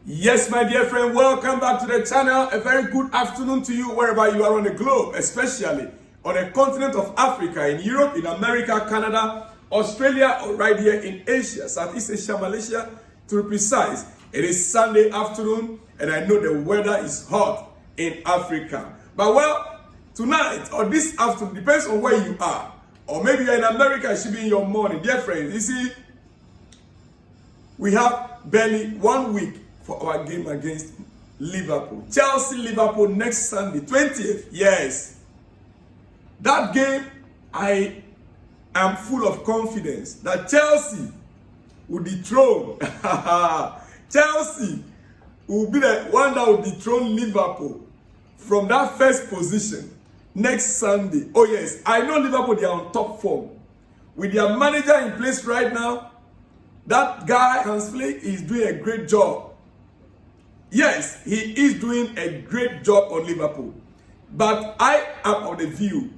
Yes, my dear friend, welcome back to the channel. A very good afternoon to you wherever you are on the globe, especially on the continent of Africa, in Europe, in America, Canada, Australia, or right here in Asia, Southeast Asia, Malaysia, to be precise. It is Sunday afternoon, and I know the weather is hot in Africa. But well, tonight or this afternoon, depends on where you are. Or maybe you're in America, it should be in your morning. Dear friends, you see, we have barely 1 week for our game against Liverpool. Chelsea-Liverpool next Sunday, 20th. Yes. That game, I am full of confidence that Chelsea will dethrone. Chelsea will be the one that will dethrone Liverpool from that first position next Sunday. Oh yes, I know Liverpool, they are on top form. With their manager in place right now, that guy, Hans Flick, is doing a great job. Yes, he is doing a great job on Liverpool. But I am of the view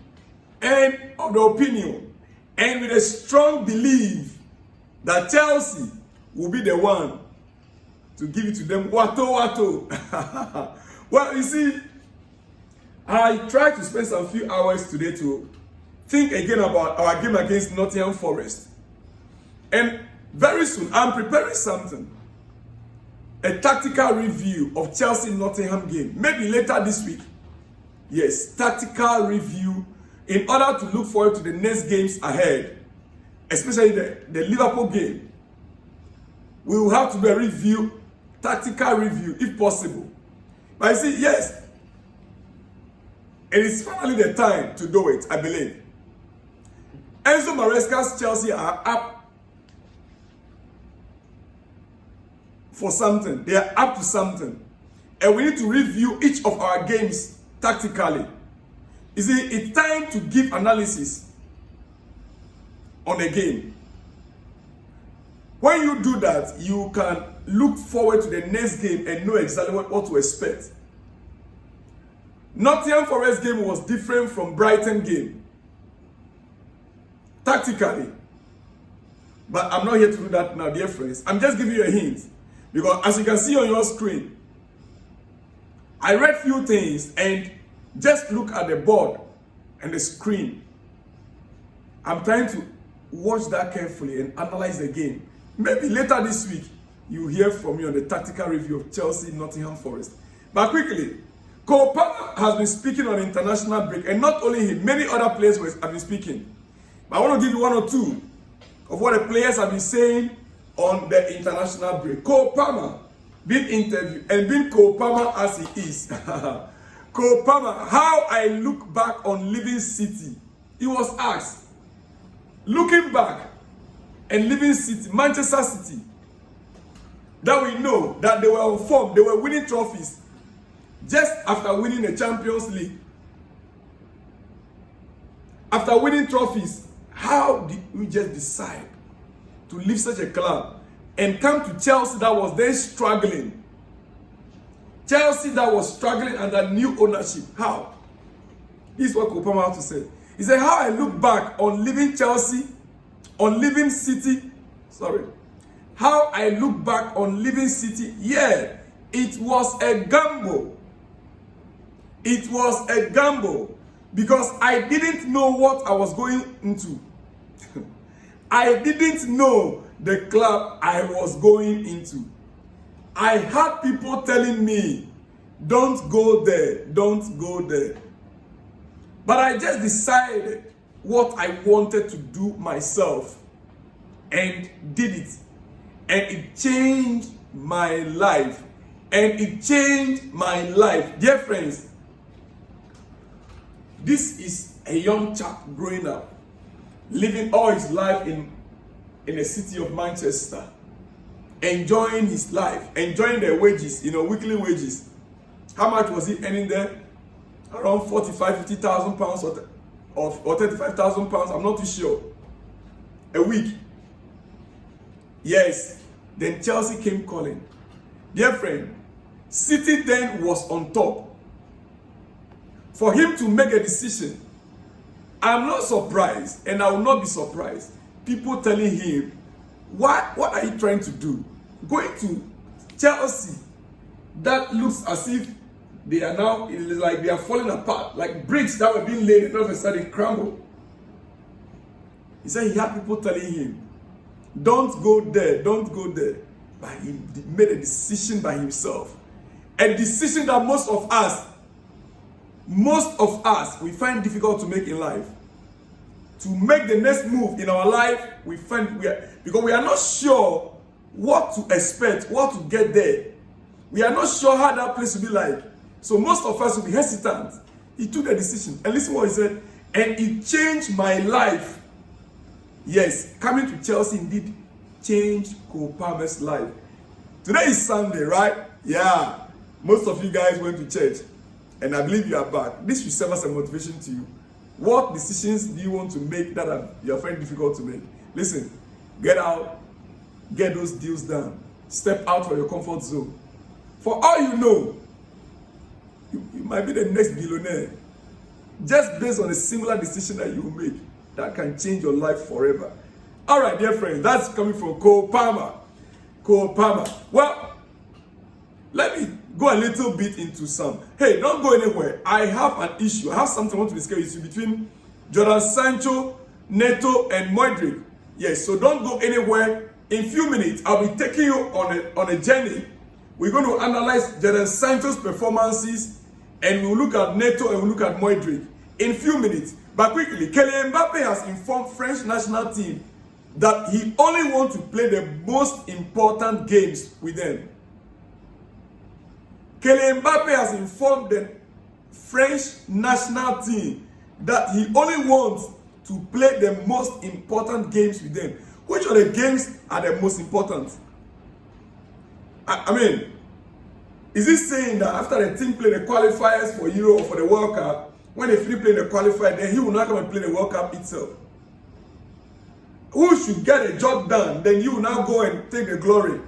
and of the opinion and with a strong belief that Chelsea will be the one to give it to them. Wato. Well, you see, I tried to spend some few hours today to think again about our game against Nottingham Forest. And very soon, I'm preparing something. A tactical review of Chelsea-Nottingham game. Maybe later this week. Yes, tactical review in order to look forward to the next games ahead. Especially the Liverpool game. We will have to do a review, tactical review, if possible. But you see, yes, it is finally the time to do it, I believe. Enzo Maresca's Chelsea are up for something. They are up to something. And we need to review each of our games tactically. You see, it's time to give analysis on a game. When you do that, you can look forward to the next game and know exactly what to expect. Nottingham Forest game was different from Brighton game. Tactically. But I'm not here to do that now, dear friends. I'm just giving you a hint. Because as you can see on your screen, I read few things and just look at the board and the screen. I'm trying to watch that carefully and analyze the game. Maybe later this week, you hear from me on the tactical review of Chelsea-Nottingham Forest. But quickly, Palme has been speaking on international break, and not only him, many other players have been speaking. But I want to give you one or two of what the players have been saying on the international break. Palme being interviewed and being Palme as he is. Palme, how I look back on leaving City. He was asked, looking back and leaving City, Manchester City, that we know that they were on form, they were winning trophies just after winning the Champions League. After winning trophies, how did we just decide to leave such a club and come to Chelsea that was then struggling? Chelsea that was struggling under new ownership. How? This is what Palme had to say. He said, how I look back on leaving Chelsea, on leaving City, how I look back on leaving City, yeah, it was a gamble. It was a gamble because I didn't know what I was going into. I didn't know the club I was going into. I had people telling me, don't go there, don't go there. But I just decided what I wanted to do myself and did it. And it changed my life. And it changed my life. Dear friends, this is a young chap growing up, living all his life in the city of Manchester, enjoying his life, enjoying the wages, weekly wages. How much was he earning there? Around 50,000 pounds or 35,000 pounds, I'm not too sure. A week. Yes. Then Chelsea came calling. Dear friend, City then was on top. For him to make a decision, I'm not surprised, and I will not be surprised. People telling him, what are you trying to do? Going to Chelsea that looks as if they are now, it is like they are falling apart, like bricks that were being laid and all of a sudden crumble. He said he had people telling him, don't go there, don't go there. But he made a decision by himself. A decision that most of us, we find difficult to make in life. To make the next move in our life, because we are not sure what to expect, what to get there. We are not sure how that place will be like. So most of us will be hesitant. He took a decision. And listen what he said. And it changed my life. Yes, coming to Chelsea indeed changed Cole Palme's life. Today is Sunday, right? Yeah. Most of you guys went to church. And I believe you are back. This should serve as a motivation to you. What decisions do you want to make that you are finding difficult to make? Listen, get out, get those deals done. Step out of your comfort zone. For all you know, you might be the next billionaire. Just based on a similar decision that you will make that can change your life forever. All right, dear friends, that's coming from Cole Palme. Cole Palme. Well, let me go a little bit into some. Hey, don't go anywhere. I have an issue. I have something I want to discuss with you between Jadon Sancho, Neto, and Mudryk. Yes, so don't go anywhere. In a few minutes, I'll be taking you on a journey. We're going to analyze Jadon Sancho's performances, and we'll look at Neto and we'll look at Mudryk in a few minutes. But quickly, Kylian Mbappe has informed French national team that he only wants to play the most important games with them. Kylian Mbappe has informed the French national team that he only wants to play the most important games with them. Which of the games are the most important? I mean, is he saying that after the team play the qualifiers for Euro or for the World Cup, when they finish playing the qualifier, then he will not come and play the World Cup itself? Who should get a job done, then you will now go and take the glory?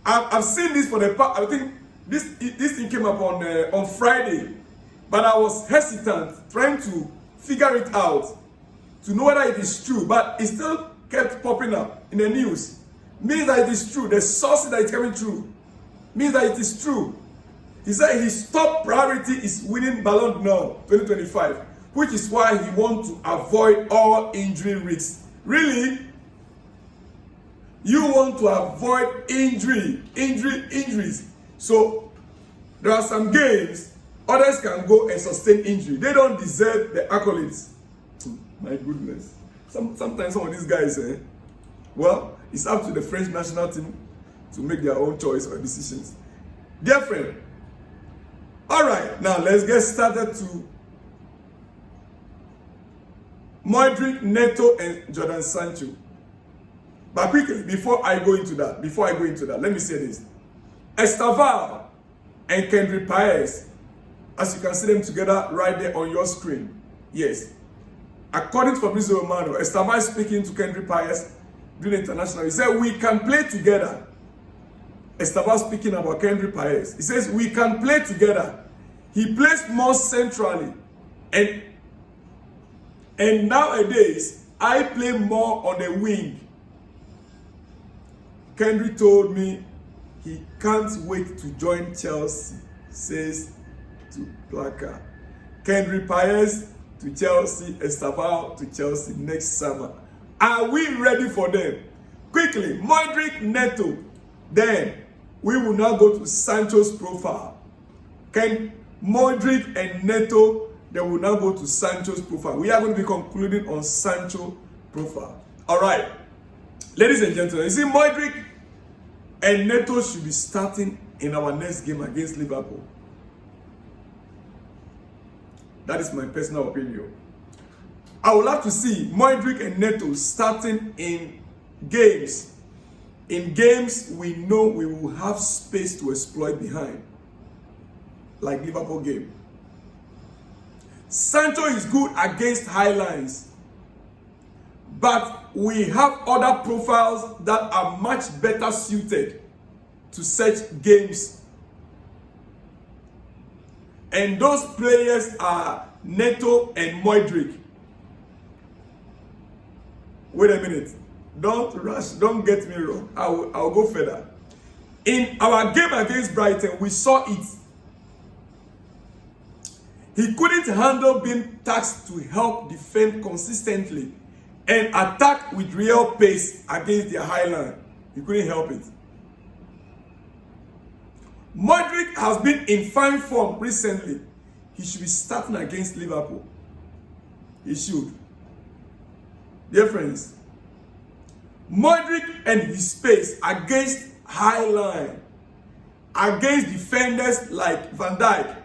I've seen this for the past. I think this thing came up on Friday, but I was hesitant trying to figure it out to know whether it is true. But it still kept popping up in the news. Means that it is true. The source that it's coming true means that it is true. He said his top priority is winning Ballon d'Or 2025, which is why he wants to avoid all injury risks. Really? You want to avoid injuries. So there are some games others can go and sustain injury. They don't deserve the accolades. My goodness. Sometimes some of these guys, well, it's up to the French national team to make their own choice or decisions. Dear friend, all right, now let's get started to Mudryk, Neto, and Jadon Sancho. But quickly, before I go into that, let me say this. Estavao and Kendrick Paez, as you can see them together right there on your screen. Yes. According to Fabrizio Romano, Estavao is speaking to Kendrick Paez during the international. He said, we can play together. Estavao speaking about Kendrick Paez. He says, we can play together. He plays more centrally. And nowadays, I play more on the wing. Kendrick told me he can't wait to join Chelsea, says to Plaka. Kendrick Paez to Chelsea, Estavao to Chelsea next summer. Are we ready for them? Quickly, Mudryk, Neto. Then we will now go to Sancho's profile. Mudryk and Neto, then we'll now go to Sancho's profile. We are going to be concluding on Sancho profile. All right. Ladies and gentlemen, you see, Mudryk and Neto should be starting in our next game against Liverpool. That is my personal opinion. I would like to see Mudryk and Neto starting in games. In games we know we will have space to exploit behind. Like Liverpool game. Sancho is good against high lines. But we have other profiles that are much better suited to such games. And those players are Neto and Mudryk. Wait a minute. Don't rush. Don't get me wrong. I'll go further. In our game against Brighton, we saw it. He couldn't handle being tasked to help defend consistently and attack with real pace against their high line. He couldn't help it. Mudryk has been in fine form recently. He should be starting against Liverpool. He should. Dear friends, Mudryk and his pace against high line, against defenders like Van Dijk,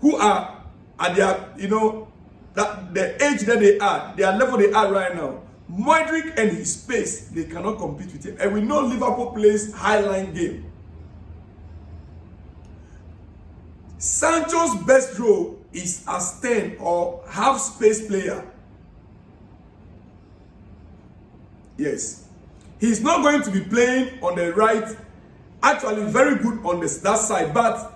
who are at their, that the age that they are, their level they are right now. Mudryk and his pace, they cannot compete with him. And we know Liverpool plays high line game. Sancho's best role is as 10 or half space player. Yes. He's not going to be playing on the right. Actually, very good on that side. But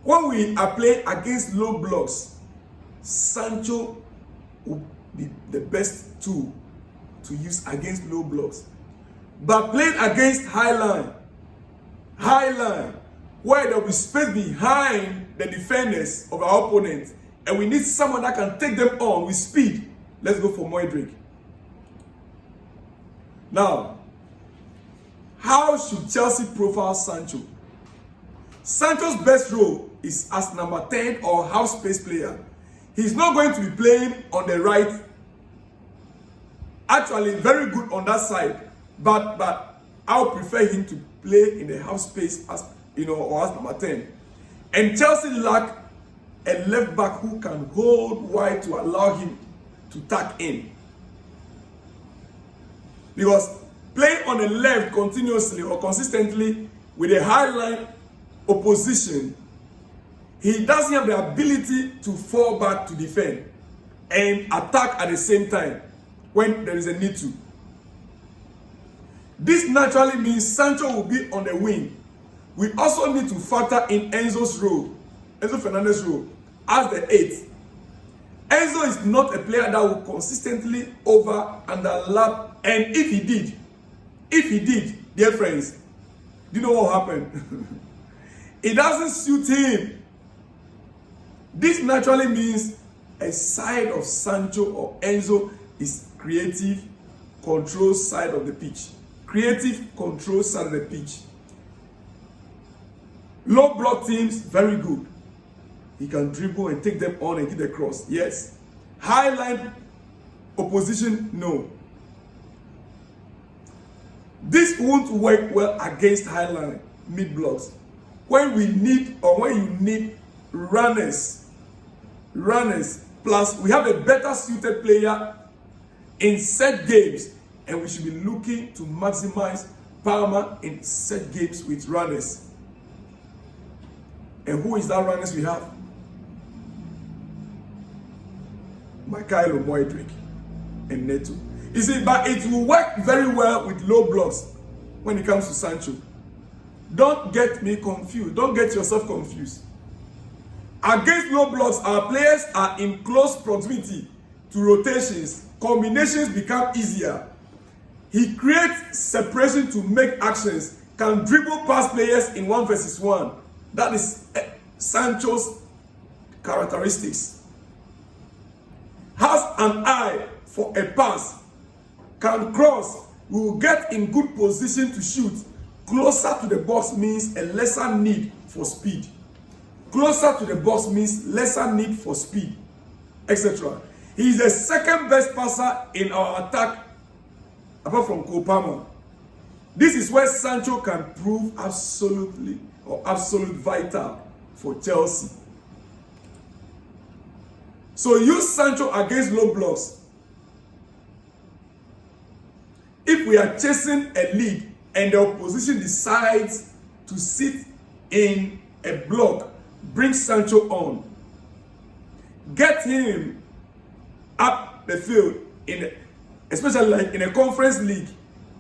when we are playing against low blocks, Sancho will be the best tool to use against low blocks. But playing against high line, where there will be space behind the defenders of our opponent, and we need someone that can take them on with speed, let's go for Mudryk. Now, how should Chelsea profile Sancho? Sancho's best role is as number 10 or half space player. He's not going to be playing on the right. Actually, very good on that side, but I would prefer him to play in the half space as or as number 10. And Chelsea lack a left back who can hold wide to allow him to tack in. Because playing on the left continuously or consistently with a high line opposition, he doesn't have the ability to fall back to defend and attack at the same time when there is a need to. This naturally means Sancho will be on the wing. We also need to factor in Enzo Fernandez's role as the 8th. Enzo is not a player that will consistently underlap, and if he did, dear friends, do you know what happened? It doesn't suit him. This naturally means a side of Sancho or Enzo is creative control side of the pitch. Creative control side of the pitch. Low block teams, very good. He can dribble and take them on and get the cross. Yes. High line opposition, no. This won't work well against high line mid blocks. When you need runners, plus we have a better suited player in set games, and we should be looking to maximize Palme in set games with runners. And who is that runners we have? Mudryk and Neto. You see, but it will work very well with low blocks when it comes to Sancho. Don't get me confused. Don't get yourself confused. Against low blocks, our players are in close proximity to rotations. Combinations become easier. He creates separation to make actions, can dribble past players in 1 versus 1. That is Sancho's characteristics. Has an eye for a pass, can cross, will get in good position to shoot. Closer to the box means a lesser need for speed. Closer to the box means lesser need for speed, etc. He is the second best passer in our attack, apart from Palme. This is where Sancho can prove absolute vital for Chelsea. So use Sancho against low blocks. If we are chasing a lead and the opposition decides to sit in a block, bring Sancho on. Get him up the field, especially like in a conference league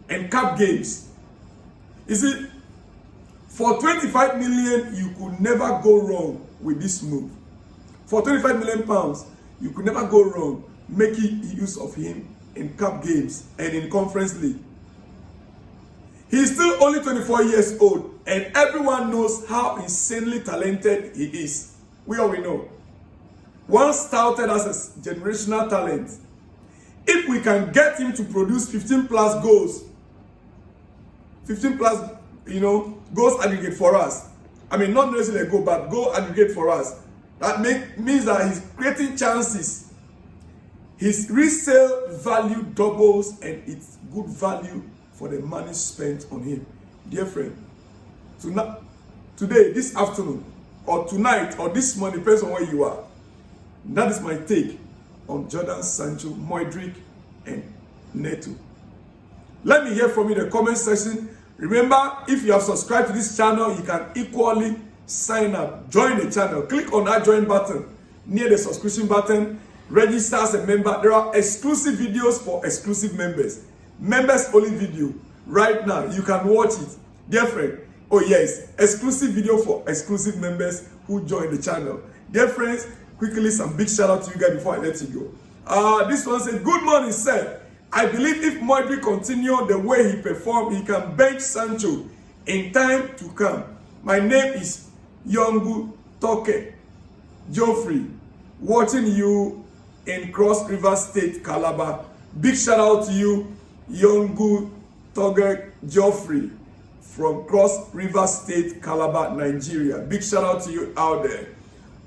and cup games. You see, for 25 million, you could never go wrong with this move. For 25 million pounds, you could never go wrong making use of him in cup games and in Conference League. He's still only 24 years old, and everyone knows how insanely talented he is. We all know. Once touted as a generational talent, if we can get him to produce 15 plus goals, 15 plus, goals aggregate for us. I mean, not necessarily a goal, but goal aggregate for us. That means that he's creating chances. His resale value doubles, and it's good value for the money spent on him. Dear friend, today, this afternoon, or tonight, or this morning, depends on where you are. That is my take on Jordan, Sancho, Mudryk, and Neto. Let me hear from you in the comment section. Remember, if you have subscribed to this channel, you can equally sign up, join the channel. Click on that join button near the subscription button. Register as a member. There are exclusive videos for exclusive members. Members only video. Right now, you can watch it. Dear friend, oh yes, exclusive video for exclusive members who join the channel. Dear friends, quickly some big shout out to you guys before I let you go. This one said, good morning, sir. I believe if Mudryk continue the way he performed, he can bench Sancho in time to come. My name is Yongu Toke Geoffrey, watching you in Cross River State, Calabar. Big shout out to you, Yongu Toke Geoffrey from Cross River State, Calabar, Nigeria. Big shout out to you out there.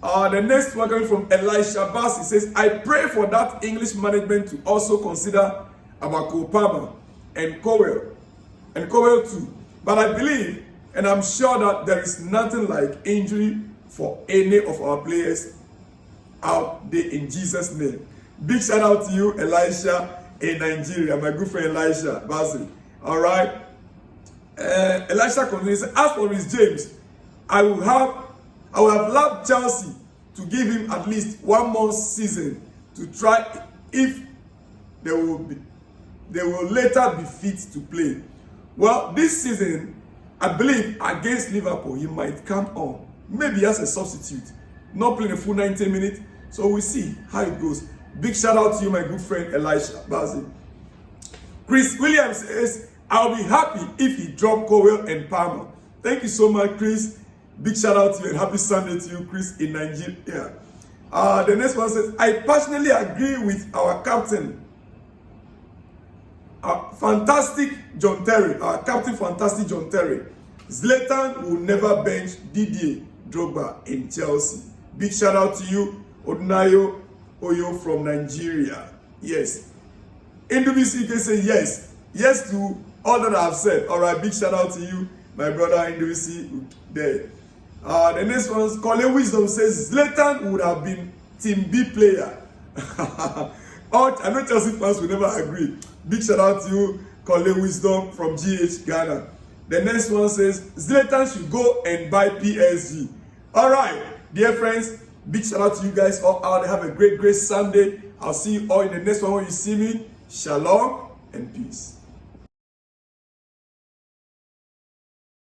The next one coming from Elisha Bass. He says, I pray for that English management to also consider about Palme and Cowell too. But I believe and I'm sure that there is nothing like injury for any of our players out there in Jesus' name. Big shout out to you, Elisha in Nigeria, my good friend Elisha Basil. All right. Elisha continues. As for Rhys James, I would have loved Chelsea to give him at least one more season to try if they will later be fit to play. Well, this season, I believe against Liverpool, he might come on. Maybe as a substitute, not playing a full 90 minutes. So we'll see how it goes. Big shout out to you, my good friend Elisha Basil. Chris Williams says, I'll be happy if he drop Cowell and Palme. Thank you so much, Chris. Big shout out to you and happy Sunday to you, Chris, in Nigeria. The next one says, I personally agree with our captain, fantastic John Terry, our captain, fantastic John Terry. Zlatan will never bench Didier Drogba in Chelsea. Big shout out to you, Odunayo Oyo from Nigeria. Yes. NWC can say yes. Yes to all that I've said. All right, big shout out to you, my brother NWC there. The next one is Colin Wisdom says Zlatan would have been Team B player. I know Chelsea fans will never agree. Big shout out to you, Colin Wisdom from GH Ghana. The next one says Zlatan should go and buy PSG. All right, dear friends, big shout out to you guys all out there. Have a great Sunday. I'll see you all in the next one when you see me. Shalom and peace.